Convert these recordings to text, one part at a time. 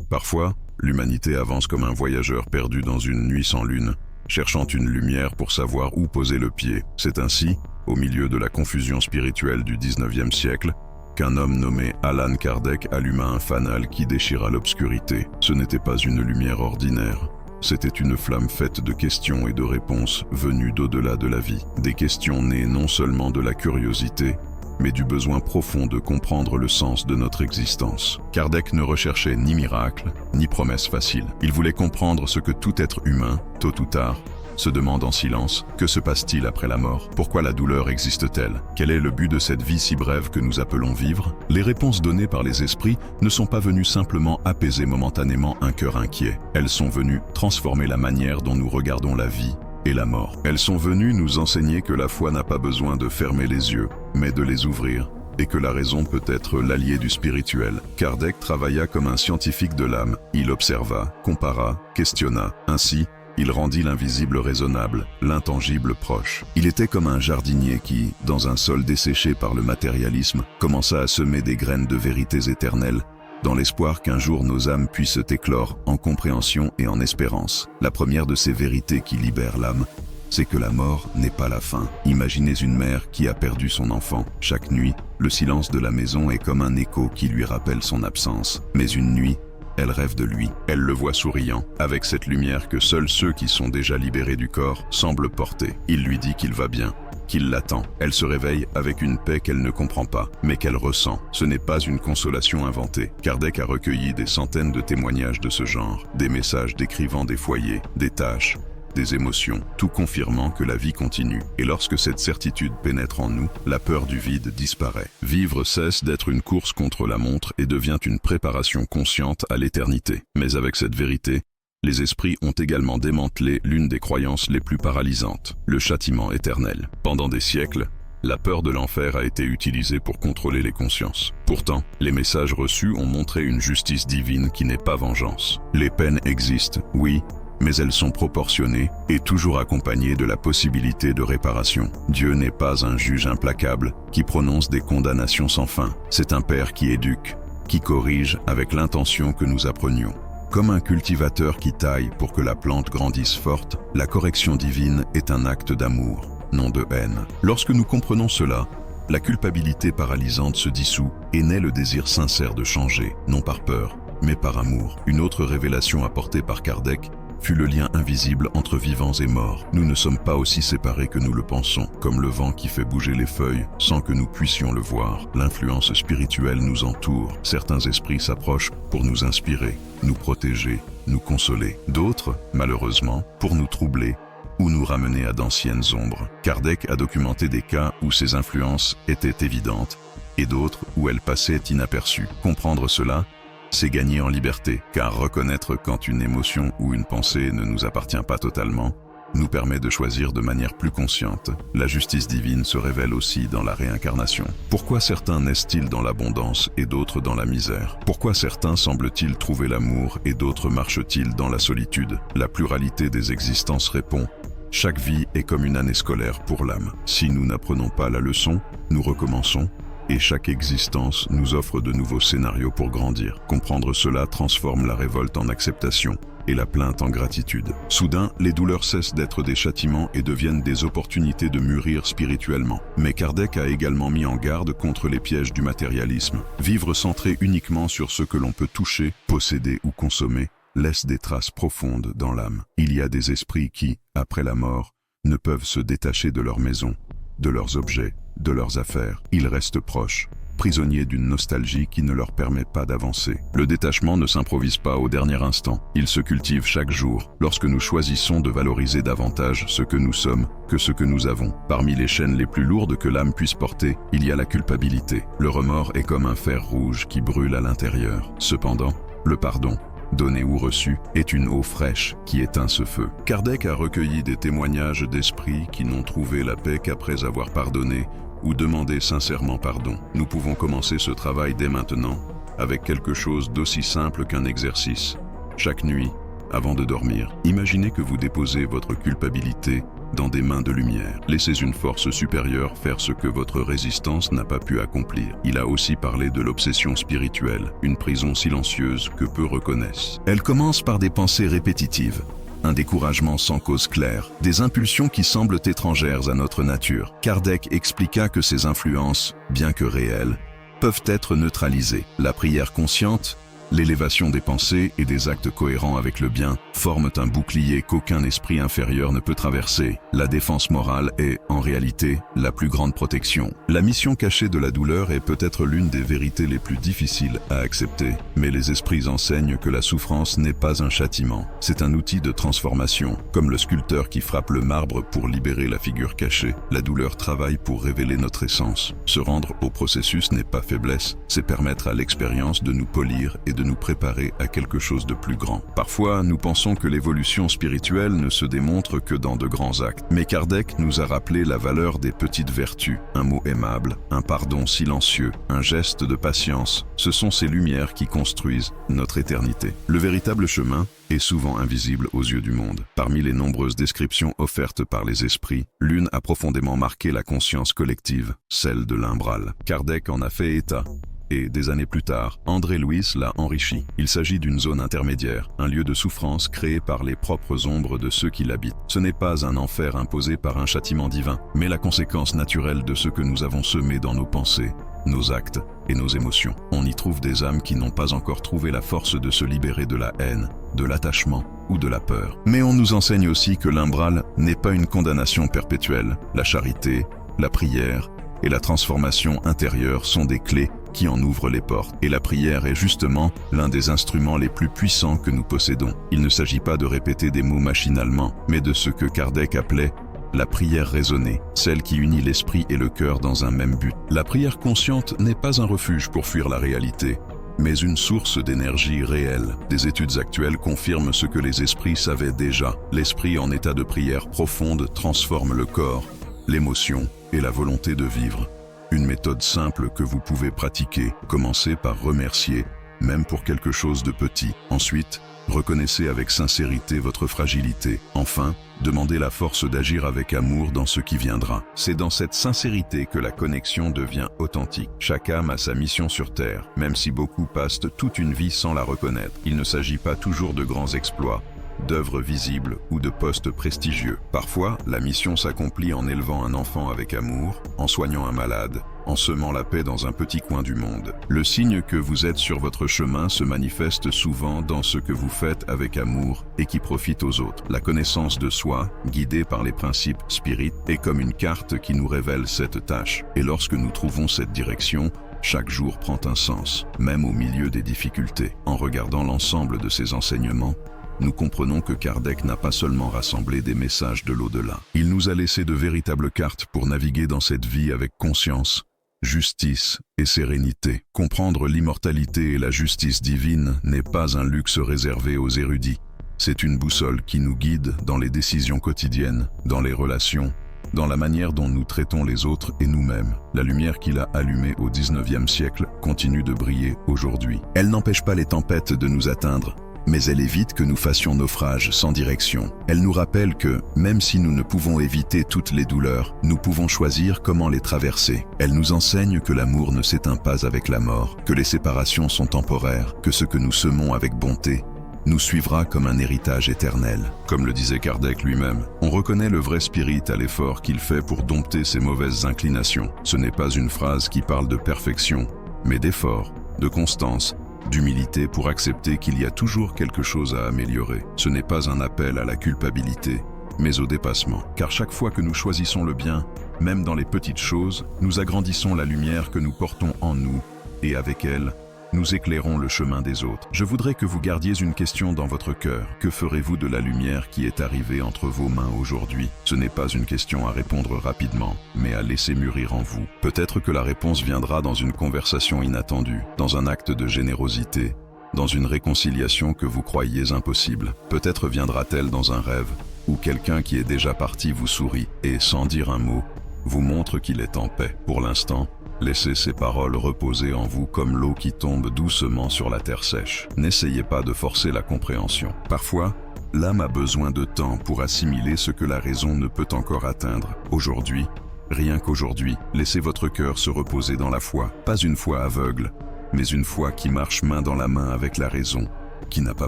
Parfois, l'humanité avance comme un voyageur perdu dans une nuit sans lune, cherchant une lumière pour savoir où poser le pied. C'est ainsi, au milieu de la confusion spirituelle du 19e siècle, qu'un homme nommé Allan Kardec alluma un fanal qui déchira l'obscurité. Ce n'était pas une lumière ordinaire. C'était une flamme faite de questions et de réponses venues d'au-delà de la vie. Des questions nées non seulement de la curiosité, mais du besoin profond de comprendre le sens de notre existence. Kardec ne recherchait ni miracle, ni promesse facile. Il voulait comprendre ce que tout être humain, tôt ou tard, se demande en silence. Que se passe-t-il après la mort? Pourquoi la douleur existe-t-elle? Quel est le but de cette vie si brève que nous appelons vivre? Les réponses données par les esprits ne sont pas venues simplement apaiser momentanément un cœur inquiet. Elles sont venues transformer la manière dont nous regardons la vie et la mort. Elles sont venues nous enseigner que la foi n'a pas besoin de fermer les yeux, mais de les ouvrir, et que la raison peut être l'allié du spirituel. Kardec travailla comme un scientifique de l'âme. Il observa, compara, questionna. Ainsi, il rendit l'invisible raisonnable, l'intangible proche. Il était comme un jardinier qui, dans un sol desséché par le matérialisme, commença à semer des graines de vérités éternelles, dans l'espoir qu'un jour nos âmes puissent éclore en compréhension et en espérance. La première de ces vérités qui libèrent l'âme, c'est que la mort n'est pas la fin. Imaginez une mère qui a perdu son enfant. Chaque nuit, le silence de la maison est comme un écho qui lui rappelle son absence. Mais une nuit, elle rêve de lui. Elle le voit souriant, avec cette lumière que seuls ceux qui sont déjà libérés du corps semblent porter. Il lui dit qu'il va bien, qu'il l'attend. Elle se réveille avec une paix qu'elle ne comprend pas, mais qu'elle ressent. Ce n'est pas une consolation inventée. Kardec a recueilli des centaines de témoignages de ce genre, des messages décrivant des foyers, des tâches, des émotions, tout confirmant que la vie continue. Et lorsque cette certitude pénètre en nous, la peur du vide disparaît. Vivre cesse d'être une course contre la montre et devient une préparation consciente à l'éternité. Mais avec cette vérité, les esprits ont également démantelé l'une des croyances les plus paralysantes, le châtiment éternel. Pendant des siècles, la peur de l'enfer a été utilisée pour contrôler les consciences. Pourtant, les messages reçus ont montré une justice divine qui n'est pas vengeance. Les peines existent, oui, mais elles sont proportionnées et toujours accompagnées de la possibilité de réparation. Dieu n'est pas un juge implacable qui prononce des condamnations sans fin. C'est un Père qui éduque, qui corrige avec l'intention que nous apprenions. Comme un cultivateur qui taille pour que la plante grandisse forte, la correction divine est un acte d'amour, non de haine. Lorsque nous comprenons cela, la culpabilité paralysante se dissout et naît le désir sincère de changer, non par peur, mais par amour. Une autre révélation apportée par Kardec fut le lien invisible entre vivants et morts. Nous ne sommes pas aussi séparés que nous le pensons, comme le vent qui fait bouger les feuilles sans que nous puissions le voir. L'influence spirituelle nous entoure. Certains esprits s'approchent pour nous inspirer, nous protéger, nous consoler. D'autres, malheureusement, pour nous troubler ou nous ramener à d'anciennes ombres. Kardec a documenté des cas où ces influences étaient évidentes et d'autres où elles passaient inaperçues. Comprendre cela, c'est gagner en liberté, car reconnaître quand une émotion ou une pensée ne nous appartient pas totalement, nous permet de choisir de manière plus consciente. La justice divine se révèle aussi dans la réincarnation. Pourquoi certains naissent-ils dans l'abondance et d'autres dans la misère? Pourquoi certains semblent-ils trouver l'amour et d'autres marchent-ils dans la solitude? La pluralité des existences répond: chaque vie est comme une année scolaire pour l'âme. Si nous n'apprenons pas la leçon, nous recommençons, et chaque existence nous offre de nouveaux scénarios pour grandir. Comprendre cela transforme la révolte en acceptation et la plainte en gratitude. Soudain, les douleurs cessent d'être des châtiments et deviennent des opportunités de mûrir spirituellement. Mais Kardec a également mis en garde contre les pièges du matérialisme. Vivre centré uniquement sur ce que l'on peut toucher, posséder ou consommer, laisse des traces profondes dans l'âme. Il y a des esprits qui, après la mort, ne peuvent se détacher de leur maison, de leurs objets, de leurs affaires. Ils restent proches, prisonniers d'une nostalgie qui ne leur permet pas d'avancer. Le détachement ne s'improvise pas au dernier instant, il se cultive chaque jour, lorsque nous choisissons de valoriser davantage ce que nous sommes que ce que nous avons. Parmi les chaînes les plus lourdes que l'âme puisse porter, il y a la culpabilité. Le remords est comme un fer rouge qui brûle à l'intérieur. Cependant, le pardon, donné ou reçu, est une eau fraîche qui éteint ce feu. Kardec a recueilli des témoignages d'esprits qui n'ont trouvé la paix qu'après avoir pardonné ou demandé sincèrement pardon. Nous pouvons commencer ce travail dès maintenant, avec quelque chose d'aussi simple qu'un exercice. Chaque nuit, avant de dormir, imaginez que vous déposez votre culpabilité dans des mains de lumière. Laissez une force supérieure faire ce que votre résistance n'a pas pu accomplir. Il a aussi parlé de l'obsession spirituelle, une prison silencieuse que peu reconnaissent. Elle commence par des pensées répétitives, un découragement sans cause claire, des impulsions qui semblent étrangères à notre nature. Kardec expliqua que ces influences, bien que réelles, peuvent être neutralisées. La prière consciente, l'élévation des pensées et des actes cohérents avec le bien forment un bouclier qu'aucun esprit inférieur ne peut traverser. La défense morale est, en réalité, la plus grande protection. La mission cachée de la douleur est peut-être l'une des vérités les plus difficiles à accepter, mais les esprits enseignent que la souffrance n'est pas un châtiment. C'est un outil de transformation. Comme le sculpteur qui frappe le marbre pour libérer la figure cachée, la douleur travaille pour révéler notre essence. Se rendre au processus n'est pas faiblesse, c'est permettre à l'expérience de nous polir et de nous préparer à quelque chose de plus grand. Parfois, nous pensons que l'évolution spirituelle ne se démontre que dans de grands actes. Mais Kardec nous a rappelé la valeur des petites vertus, un mot aimable, un pardon silencieux, un geste de patience. Ce sont ces lumières qui construisent notre éternité. Le véritable chemin est souvent invisible aux yeux du monde. Parmi les nombreuses descriptions offertes par les esprits, l'une a profondément marqué la conscience collective, celle de l'umbral. Kardec en a fait état. Et, des années plus tard, André Louis l'a enrichi. Il s'agit d'une zone intermédiaire, un lieu de souffrance créé par les propres ombres de ceux qui l'habitent. Ce n'est pas un enfer imposé par un châtiment divin, mais la conséquence naturelle de ce que nous avons semé dans nos pensées, nos actes et nos émotions. On y trouve des âmes qui n'ont pas encore trouvé la force de se libérer de la haine, de l'attachement ou de la peur. Mais on nous enseigne aussi que l'umbral n'est pas une condamnation perpétuelle. La charité, la prière et la transformation intérieure sont des clés qui en ouvrent les portes. Et la prière est justement l'un des instruments les plus puissants que nous possédons. Il ne s'agit pas de répéter des mots machinalement, mais de ce que Kardec appelait la prière raisonnée, celle qui unit l'esprit et le cœur dans un même but. La prière consciente n'est pas un refuge pour fuir la réalité, mais une source d'énergie réelle. Des études actuelles confirment ce que les esprits savaient déjà. L'esprit en état de prière profonde transforme le corps, l'émotion et la volonté de vivre. Une méthode simple que vous pouvez pratiquer. Commencez par remercier, même pour quelque chose de petit. Ensuite, reconnaissez avec sincérité votre fragilité. Enfin, demandez la force d'agir avec amour dans ce qui viendra. C'est dans cette sincérité que la connexion devient authentique. Chaque âme a sa mission sur Terre, même si beaucoup passent toute une vie sans la reconnaître. Il ne s'agit pas toujours de grands exploits, d'œuvres visibles ou de postes prestigieux. Parfois, la mission s'accomplit en élevant un enfant avec amour, en soignant un malade, en semant la paix dans un petit coin du monde. Le signe que vous êtes sur votre chemin se manifeste souvent dans ce que vous faites avec amour et qui profite aux autres. La connaissance de soi, guidée par les principes spirites, est comme une carte qui nous révèle cette tâche. Et lorsque nous trouvons cette direction, chaque jour prend un sens, même au milieu des difficultés. En regardant l'ensemble de ces enseignements, nous comprenons que Kardec n'a pas seulement rassemblé des messages de l'au-delà. Il nous a laissé de véritables cartes pour naviguer dans cette vie avec conscience, justice et sérénité. Comprendre l'immortalité et la justice divine n'est pas un luxe réservé aux érudits. C'est une boussole qui nous guide dans les décisions quotidiennes, dans les relations, dans la manière dont nous traitons les autres et nous-mêmes. La lumière qu'il a allumée au XIXe siècle continue de briller aujourd'hui. Elle n'empêche pas les tempêtes de nous atteindre, mais elle évite que nous fassions naufrage sans direction. Elle nous rappelle que, même si nous ne pouvons éviter toutes les douleurs, nous pouvons choisir comment les traverser. Elle nous enseigne que l'amour ne s'éteint pas avec la mort, que les séparations sont temporaires, que ce que nous semons avec bonté nous suivra comme un héritage éternel. Comme le disait Kardec lui-même, on reconnaît le vrai spirit à l'effort qu'il fait pour dompter ses mauvaises inclinations. Ce n'est pas une phrase qui parle de perfection, mais d'effort, de constance, d'humilité pour accepter qu'il y a toujours quelque chose à améliorer. Ce n'est pas un appel à la culpabilité, mais au dépassement. Car chaque fois que nous choisissons le bien, même dans les petites choses, nous agrandissons la lumière que nous portons en nous, et avec elle, nous éclairons le chemin des autres. Je voudrais que vous gardiez une question dans votre cœur. Que ferez-vous de la lumière qui est arrivée entre vos mains aujourd'hui? Ce n'est pas une question à répondre rapidement, mais à laisser mûrir en vous. Peut-être que la réponse viendra dans une conversation inattendue, dans un acte de générosité, dans une réconciliation que vous croyiez impossible. Peut-être viendra-t-elle dans un rêve, où quelqu'un qui est déjà parti vous sourit et, sans dire un mot, vous montre qu'il est en paix. Pour l'instant, laissez ces paroles reposer en vous comme l'eau qui tombe doucement sur la terre sèche. N'essayez pas de forcer la compréhension. Parfois, L'âme a besoin de temps pour assimiler ce que la raison ne peut encore atteindre. Aujourd'hui, rien qu'aujourd'hui, laissez votre cœur se reposer dans la foi. Pas une foi aveugle, mais une foi qui marche main dans la main avec la raison, qui n'a pas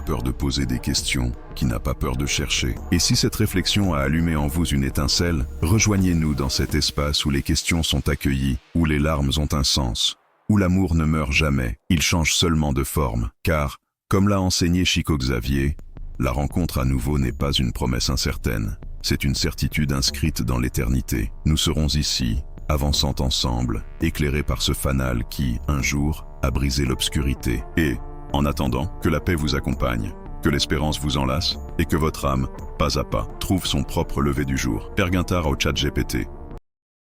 peur de poser des questions, qui n'a pas peur de chercher. Et si cette réflexion a allumé en vous une étincelle, rejoignez-nous dans cet espace où les questions sont accueillies, où les larmes ont un sens, où l'amour ne meurt jamais, il change seulement de forme. Car, comme l'a enseigné Chico Xavier, la rencontre à nouveau n'est pas une promesse incertaine, c'est une certitude inscrite dans l'éternité. Nous serons ici, avançant ensemble, éclairés par ce fanal qui, un jour, a brisé l'obscurité. Et, en attendant, que la paix vous accompagne, que l'espérance vous enlace, et que votre âme, pas à pas, trouve son propre lever du jour. Père Guintard au chat GPT.